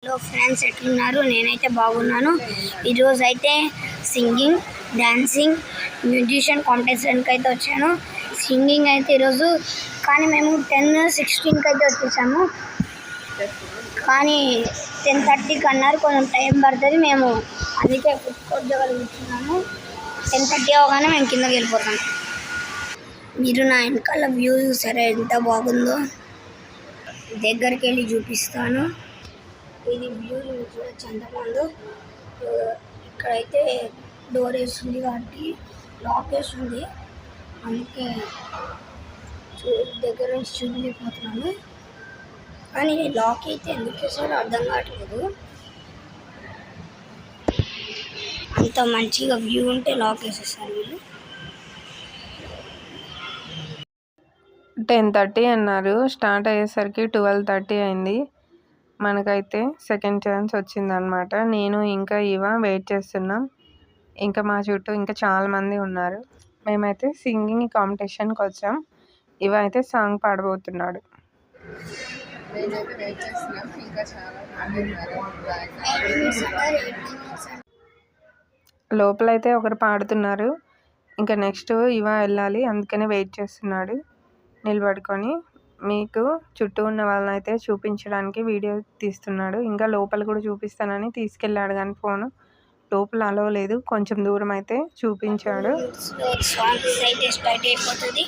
Hello friends, ఎట్లున్నారు? నేనైతే బాగున్నాను. ఈరోజు అయితే సింగింగ్, డాన్సింగ్, మ్యూజిషియన్ కాంపిటీషన్కి అయితే వచ్చాను. సింగింగ్ అయితే ఈరోజు కానీ మేము 10-16కి అయితే వచ్చేసాము. కానీ 10:30కి అన్నారు, కొంచెం టైం పడుతుంది. మేము అందుకే ఫుడ్ దగ్గర కూర్చున్నాము. 10:30 అవగానే మేము కిందకి వెళ్ళిపోతాం. మీరు నా వెనకాల వ్యూ చూసారా ఎంత బాగుందో? దగ్గరికి వెళ్ళి చూపిస్తాను. ఇది వ్యూ చూడొచ్చు ఎంత బాగుందో. ఇక్కడైతే డోర్ వేస్తుంది కాబట్టి లాక్ వేస్తుంది, అందుకే దగ్గర నుంచి చూడలేకపోతున్నాను. కానీ లాక్ అయితే ఎందుకు వేసారో అర్థం కావట్లేదు. అంత మంచిగా వ్యూ ఉంటే లాక్ వేసేస్తారు వీళ్ళు. 10:30 అన్నారు, స్టార్ట్ అయ్యేసరికి 12:30 అయింది. మనకైతే సెకండ్ ఛాన్స్ వచ్చిందనమాట. నేను ఇంకా వెయిట్ చేస్తున్నాం. ఇంకా మా చుట్టూ ఇంకా చాలామంది ఉన్నారు. మేమైతే సింగింగ్ కాంపిటీషన్కి వచ్చాం. అయితే సాంగ్ పాడబోతున్నాడు. లోపలైతే ఒకరు పాడుతున్నారు. ఇంకా నెక్స్ట్ వెళ్ళాలి, అందుకనే వెయిట్ చేస్తున్నాడు నిలబడుకొని. మీకు చుట్టూ ఉన్న వాళ్ళని అయితే చూపించడానికి వీడియో తీస్తున్నాడు. ఇంకా లోపల కూడా చూపిస్తానని తీసుకెళ్ళాడు, కానీ ఫోను లోపల అలో లేదు. కొంచెం దూరం అయితే చూపించాడు. సాంగ్స్ అయితే స్టార్ట్ అయిపోతుంది.